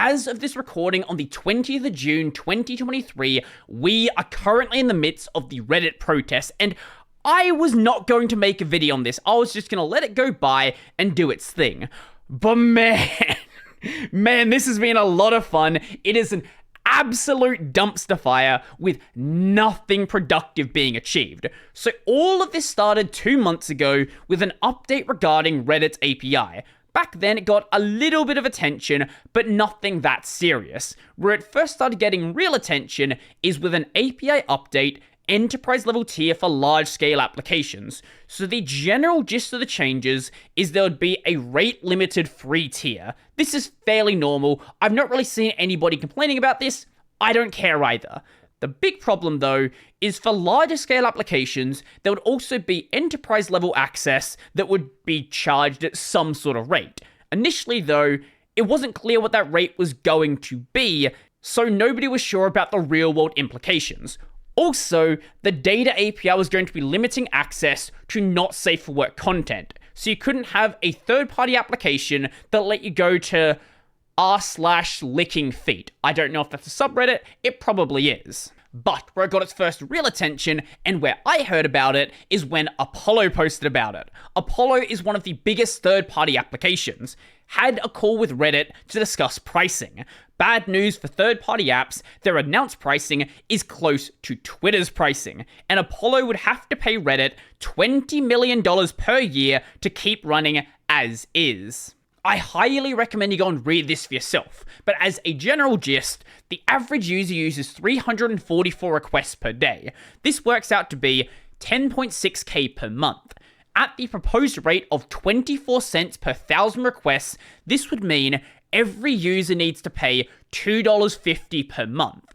As of this recording on the 20th of June 2023, we are currently in the midst of the Reddit protest, and I was not going to make a video on this. I was just going to let it go by and do its thing. But man, this has been a lot of fun. It is an absolute dumpster fire with nothing productive being achieved. So all of this started 2 months ago with an update regarding Reddit's API. Back then, it got a little bit of attention, but nothing that serious. Where it first started getting real attention is with an API update, enterprise level tier for large scale applications. So the general gist of the changes is there would be a rate limited free tier. This is fairly normal. I've not really seen anybody complaining about this. I don't care either. The big problem, though, is for larger scale applications, there would also be enterprise level access that would be charged at some sort of rate. Initially, though, it wasn't clear what that rate was going to be, so nobody was sure about the real world implications. Also, the data API was going to be limiting access to not safe for work content, so you couldn't have a third-party application that let you go to r/licking feet. I don't know if that's a subreddit, it probably is. But where it got its first real attention, and where I heard about it, is when Apollo posted about it. Apollo is one of the biggest third-party applications. Had a call with Reddit to discuss pricing. Bad news for third-party apps, their announced pricing is close to Twitter's pricing, and Apollo would have to pay Reddit $20 million per year to keep running as is. I highly recommend you go and read this for yourself, but as a general gist, the average user uses 344 requests per day. This works out to be 10.6k per month. At the proposed rate of 24 cents per 1,000 requests, this would mean every user needs to pay $2.50 per month.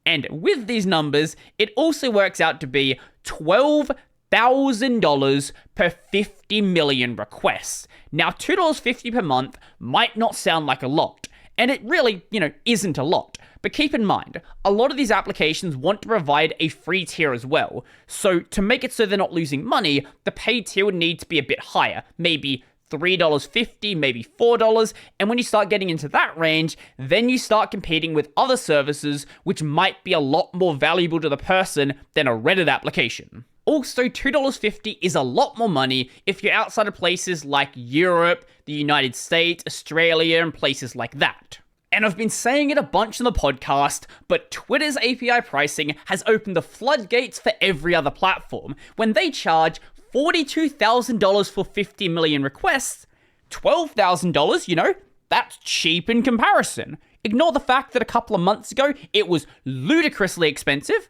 And with these numbers, it also works out to be $12,000 per 50 million requests. Now, $2.50 per month might not sound like a lot, and it really, isn't a lot. But keep in mind, a lot of these applications want to provide a free tier as well. So to make it so they're not losing money, the paid tier would need to be a bit higher, maybe $3.50, maybe $4, and when you start getting into that range, then you start competing with other services which might be a lot more valuable to the person than a Reddit application. Also, $2.50 is a lot more money if you're outside of places like Europe, the United States, Australia, and places like that. And I've been saying it a bunch on the podcast, but Twitter's API pricing has opened the floodgates for every other platform. When they charge $42,000 for 50 million requests, $12,000, that's cheap in comparison. Ignore the fact that a couple of months ago, it was ludicrously expensive.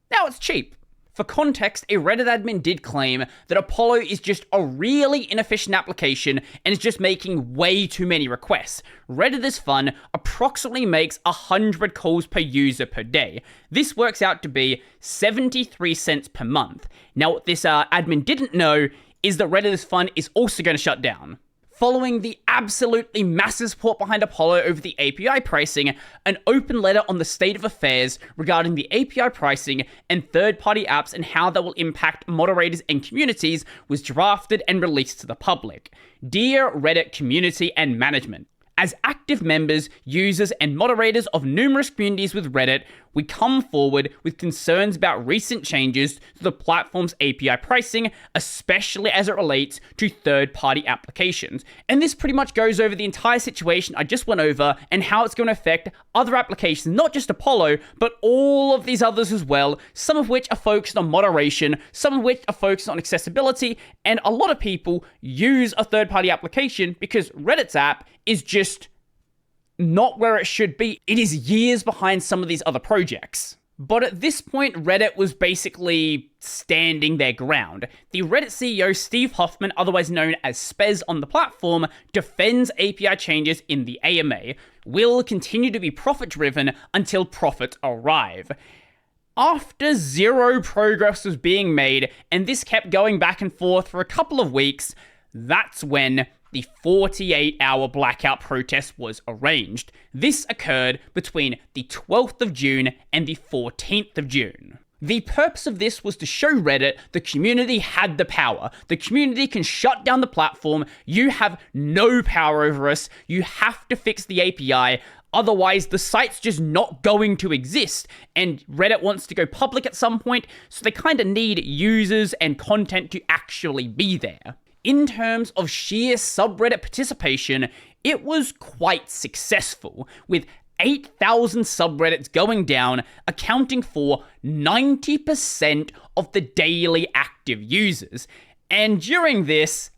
Now it's cheap. For context, a Reddit admin did claim that Apollo is just a really inefficient application and is just making way too many requests. Reddit is fun, approximately makes 100 calls per user per day. This works out to be 73 cents per month. Now, what this admin didn't know is that Reddit is fun is also going to shut down. Following the absolutely massive support behind Apollo over the API pricing, an open letter on the state of affairs regarding the API pricing and third-party apps and how that will impact moderators and communities was drafted and released to the public. Dear Reddit community and management, as active members, users, and moderators of numerous communities with Reddit, we come forward with concerns about recent changes to the platform's API pricing, especially as it relates to third-party applications. And this pretty much goes over the entire situation I just went over and how it's going to affect other applications, not just Apollo, but all of these others as well, some of which are focused on moderation, some of which are focused on accessibility, and a lot of people use a third-party application because Reddit's app is just not where it should be. It is years behind some of these other projects. But at this point, Reddit was basically standing their ground. The Reddit CEO, Steve Huffman, otherwise known as Spez on the platform, defends API changes in the AMA. Will continue to be profit-driven until profits arrive. After zero progress was being made, and this kept going back and forth for a couple of weeks, that's when the 48-hour blackout protest was arranged. This occurred between the 12th of June and the 14th of June. The purpose of this was to show Reddit the community had the power. The community can shut down the platform. You have no power over us. You have to fix the API. Otherwise, the site's just not going to exist, and Reddit wants to go public at some point, so they kind of need users and content to actually be there. In terms of sheer subreddit participation, it was quite successful, with 8,000 subreddits going down, accounting for 90% of the daily active users. And during this,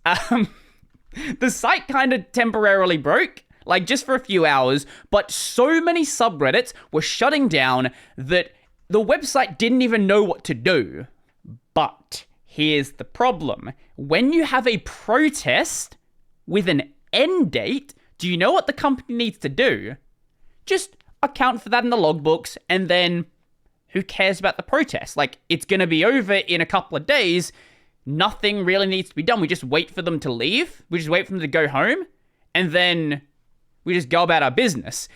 the site kind of temporarily broke, like just for a few hours, but so many subreddits were shutting down that the website didn't even know what to do. But here's the problem. When you have a protest with an end date, do you know what the company needs to do? Just account for that in the logbooks, and then who cares about the protest? Like, it's going to be over in a couple of days. Nothing really needs to be done. We just wait for them to leave. We just wait for them to go home, and then we just go about our business.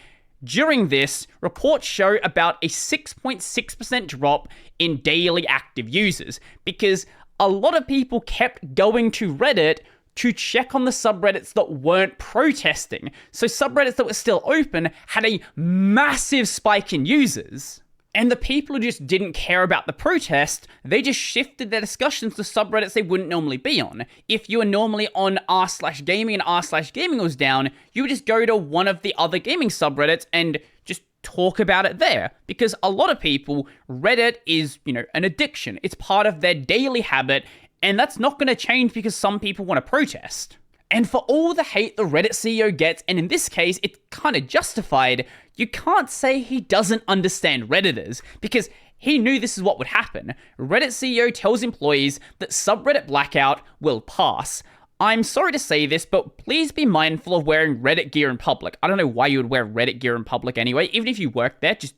During this, reports show about a 6.6% drop in daily active users, because a lot of people kept going to Reddit to check on the subreddits that weren't protesting. So subreddits that were still open had a massive spike in users. And the people who just didn't care about the protest, they just shifted their discussions to subreddits they wouldn't normally be on. If you were normally on r/gaming and r/gaming was down, you would just go to one of the other gaming subreddits and just talk about it there. Because a lot of people, Reddit is, an addiction. It's part of their daily habit, and that's not going to change because some people want to protest. And for all the hate the Reddit CEO gets, and in this case, it's kind of justified, you can't say he doesn't understand Redditors, because he knew this is what would happen. Reddit CEO tells employees that subreddit blackout will pass. I'm sorry to say this, but please be mindful of wearing Reddit gear in public. I don't know why you would wear Reddit gear in public anyway. Even if you work there, just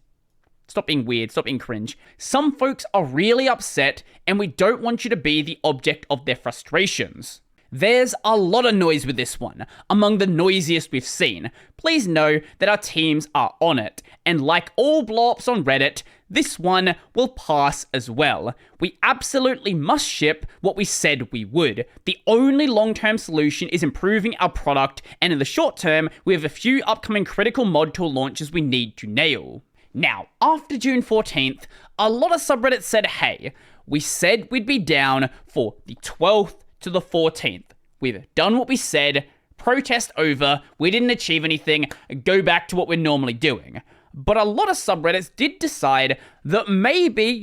stop being weird, stop being cringe. Some folks are really upset, and we don't want you to be the object of their frustrations. There's a lot of noise with this one, among the noisiest we've seen. Please know that our teams are on it, and like all blow-ups on Reddit, this one will pass as well. We absolutely must ship what we said we would. The only long-term solution is improving our product, and in the short term, we have a few upcoming critical mod tool launches we need to nail. Now, after June 14th, a lot of subreddits said, hey, we said we'd be down for the 12th to the 14th. We've done what we said, protest over, we didn't achieve anything, go back to what we're normally doing. But a lot of subreddits did decide that maybe,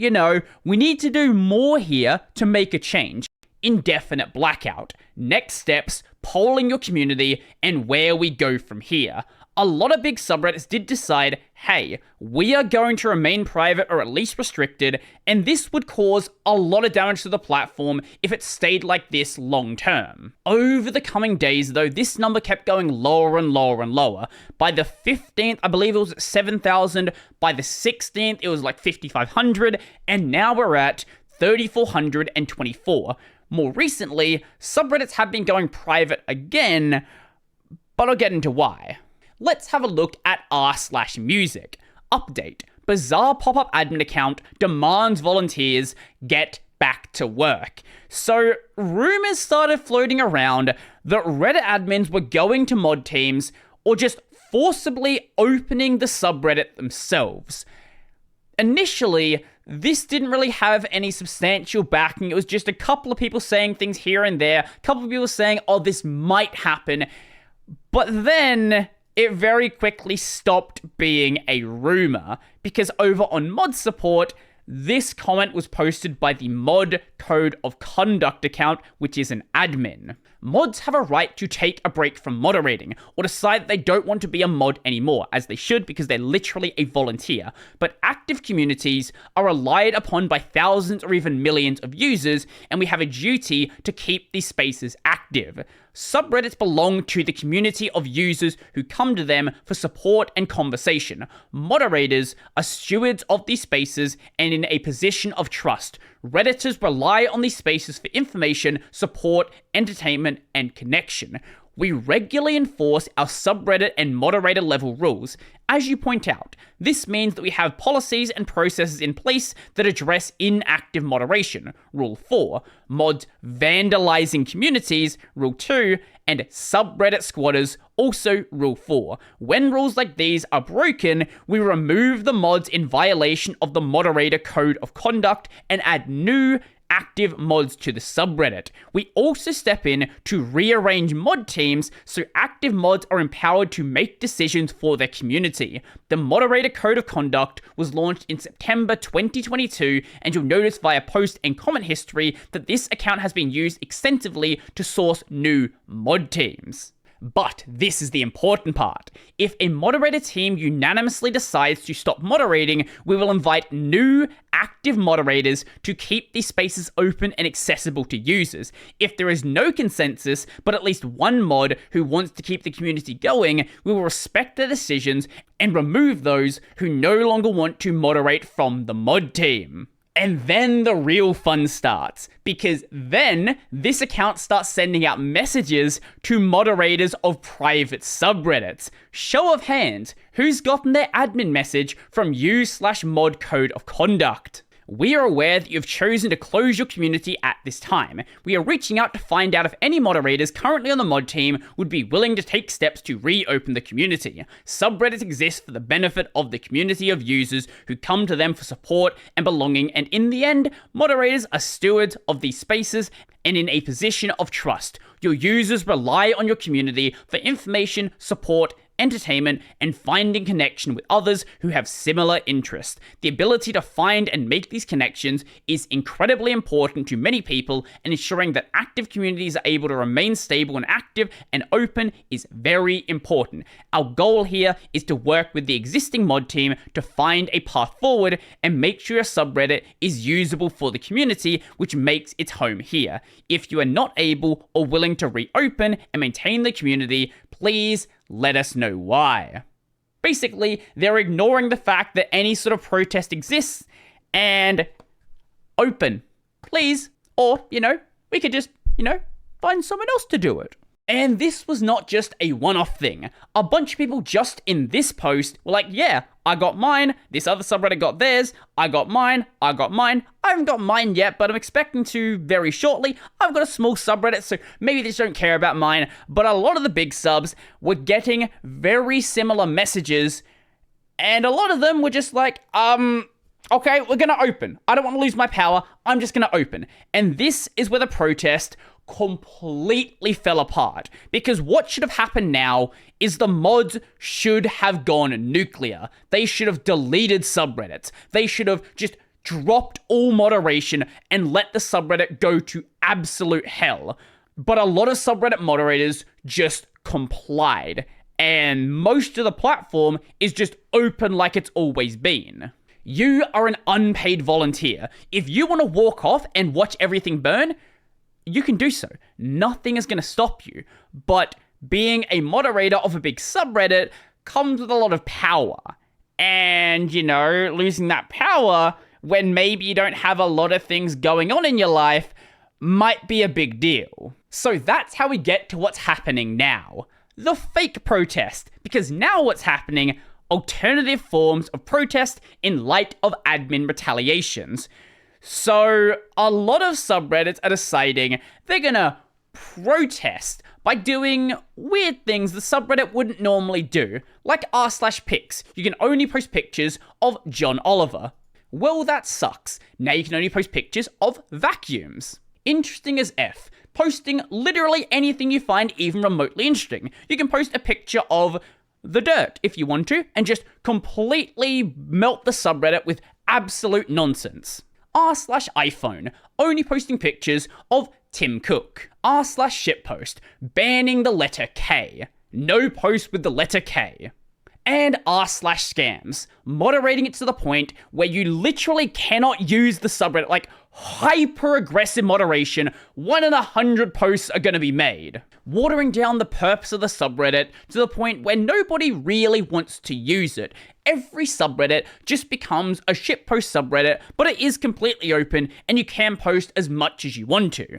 we need to do more here to make a change. Indefinite blackout. Next steps, polling your community, and where we go from here. A lot of big subreddits did decide, hey, we are going to remain private or at least restricted, and this would cause a lot of damage to the platform if it stayed like this long term. Over the coming days, though, this number kept going lower and lower and lower. By the 15th, I believe it was at 7,000. By the 16th, it was like 5,500, and now we're at 3,424. More recently, subreddits have been going private again, but I'll get into why. Let's have a look at r/music. Update. Bizarre pop-up admin account demands volunteers get back to work. So, rumors started floating around that Reddit admins were going to mod teams or just forcibly opening the subreddit themselves. Initially, this didn't really have any substantial backing. It was just a couple of people saying things here and there, a couple of people saying, oh, this might happen. But then it very quickly stopped being a rumor, because over on mod support, this comment was posted by the Mod Code of Conduct account, which is an admin. Mods have a right to take a break from moderating, or decide that they don't want to be a mod anymore, as they should because they're literally a volunteer. But active communities are relied upon by thousands or even millions of users, and we have a duty to keep these spaces active. Subreddits belong to the community of users who come to them for support and conversation. Moderators are stewards of these spaces and in a position of trust. Redditors rely on these spaces for information, support, entertainment, and connection. We regularly enforce our subreddit and moderator level rules. As you point out, this means that we have policies and processes in place that address inactive moderation. Rule 4, mods vandalizing communities. Rule 2, and subreddit squatters Also, Rule 4. When rules like these are broken, we remove the mods in violation of the moderator code of conduct and add new active mods to the subreddit. We also step in to rearrange mod teams so active mods are empowered to make decisions for their community. The moderator code of conduct was launched in September 2022, and you'll notice via post and comment history that this account has been used extensively to source new mod teams. But this is the important part. If a moderator team unanimously decides to stop moderating, we will invite new active moderators to keep these spaces open and accessible to users. If there is no consensus, but at least one mod who wants to keep the community going, we will respect their decisions and remove those who no longer want to moderate from the mod team. And then the real fun starts, because then this account starts sending out messages to moderators of private subreddits. Show of hands, who's gotten their admin message from u/mod code of conduct? We are aware that you've chosen to close your community at this time. We are reaching out to find out if any moderators currently on the mod team would be willing to take steps to reopen the community. Subreddits exist for the benefit of the community of users who come to them for support and belonging, and in the end, moderators are stewards of these spaces and in a position of trust. Your users rely on your community for information, support, entertainment, and finding connection with others who have similar interests. The ability to find and make these connections is incredibly important to many people, and ensuring that active communities are able to remain stable and active and open is very important. Our goal here is to work with the existing mod team to find a path forward and make sure your subreddit is usable for the community, which makes its home here. If you are not able or willing to reopen and maintain the community, please let us know why. Basically, they're ignoring the fact that any sort of protest exists and open, please. Or, we could just, find someone else to do it. And this was not just a one-off thing. A bunch of people just in this post were like, yeah, I got mine, this other subreddit got theirs, I got mine. I haven't got mine yet, but I'm expecting to very shortly. I've got a small subreddit, so maybe they just don't care about mine. But a lot of the big subs were getting very similar messages, and a lot of them were just like, okay, we're gonna open. I don't want to lose my power, I'm just gonna open. And this is where the protest completely fell apart, because what should have happened now is the mods should have gone nuclear. They should have deleted subreddits. They should have just dropped all moderation and let the subreddit go to absolute hell. But a lot of subreddit moderators just complied, and most of the platform is just open like it's always been. You are an unpaid volunteer. If you want to walk off and watch everything burn, you can do so. Nothing is going to stop you. But being a moderator of a big subreddit comes with a lot of power. And, losing that power when maybe you don't have a lot of things going on in your life might be a big deal. So that's how we get to what's happening now. The fake protest. Because now what's happening, alternative forms of protest in light of admin retaliations. So a lot of subreddits are deciding they're gonna protest by doing weird things the subreddit wouldn't normally do, like r/pics. You can only post pictures of John Oliver. Well, that sucks. Now you can only post pictures of vacuums. Interesting as F. Posting literally anything you find even remotely interesting. You can post a picture of the dirt if you want to, and just completely melt the subreddit with absolute nonsense. r/iPhone, only posting pictures of Tim Cook. r/shitpost, banning the letter K. No post with the letter K. And r/scams, moderating it to the point where you literally cannot use the subreddit, like hyper-aggressive moderation, 1 in 100 posts are going to be made. Watering down the purpose of the subreddit to the point where nobody really wants to use it. Every subreddit just becomes a shitpost subreddit, but it is completely open and you can post as much as you want to.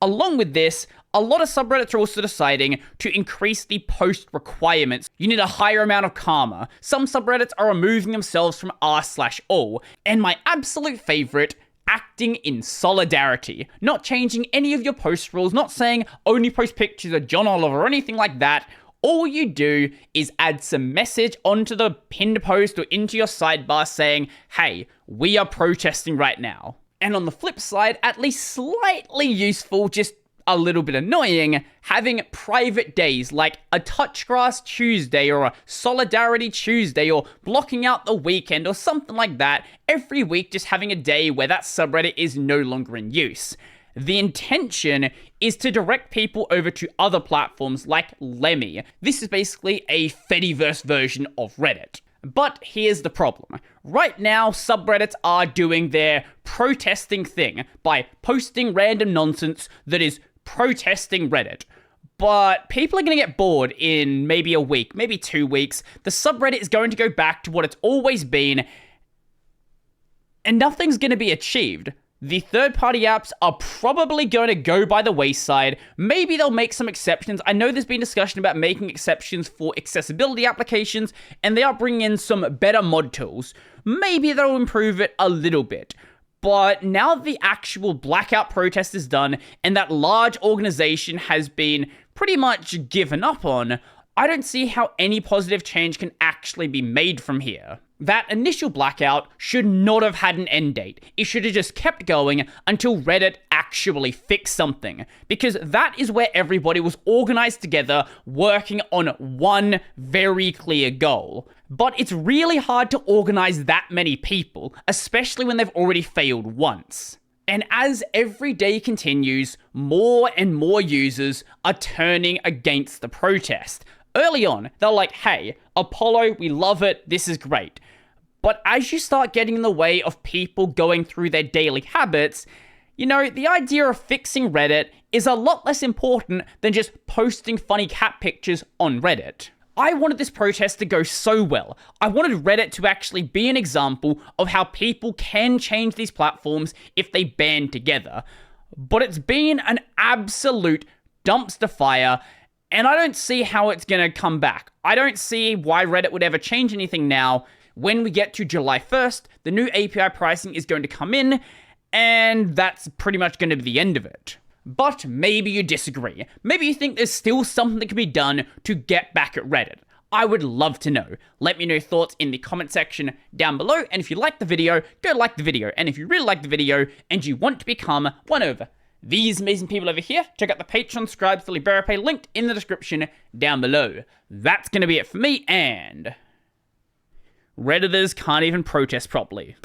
Along with this, a lot of subreddits are also deciding to increase the post requirements. You need a higher amount of karma. Some subreddits are removing themselves from r/all. And my absolute favorite, acting in solidarity. Not changing any of your post rules, not saying only post pictures of John Oliver or anything like that. All you do is add some message onto the pinned post or into your sidebar saying, hey, we are protesting right now. And on the flip side, at least slightly useful, just a little bit annoying, having private days like a Touchgrass Tuesday or a Solidarity Tuesday or blocking out the weekend or something like that every week, just having a day where that subreddit is no longer in use. The intention is to direct people over to other platforms like Lemmy. This is basically a Fediverse version of Reddit. But here's the problem. Right now, subreddits are doing their protesting thing by posting random nonsense that is protesting Reddit. But people are going to get bored in maybe a week, maybe 2 weeks. The subreddit is going to go back to what it's always been, and nothing's going to be achieved. The third-party apps are probably going to go by the wayside. Maybe they'll make some exceptions. I know there's been discussion about making exceptions for accessibility applications, and they are bringing in some better mod tools. Maybe they'll improve it a little bit. But now the actual blackout protest is done, and that large organization has been pretty much given up on, I don't see how any positive change can actually be made from here. That initial blackout should not have had an end date. It should have just kept going until Reddit actually fixed something. Because that is where everybody was organized together, working on one very clear goal. But it's really hard to organize that many people, especially when they've already failed once. And as every day continues, more and more users are turning against the protest. Early on, they're like, hey, Apollo, we love it, this is great. But as you start getting in the way of people going through their daily habits, you know, the idea of fixing Reddit is a lot less important than just posting funny cat pictures on Reddit. I wanted this protest to go so well. I wanted Reddit to actually be an example of how people can change these platforms if they band together. But it's been an absolute dumpster fire, and I don't see how it's going to come back. I don't see why Reddit would ever change anything now. When we get to July 1st, the new API pricing is going to come in, and that's pretty much going to be the end of it. But maybe you disagree. Maybe you think there's still something that can be done to get back at Reddit. I would love to know. Let me know your thoughts in the comment section down below, and if you like the video, go like the video. And if you really like the video and you want to become one of these amazing people over here, check out the Patreon subscribe to the Libera Pay linked in the description down below. That's going to be it for me, and Redditors can't even protest properly.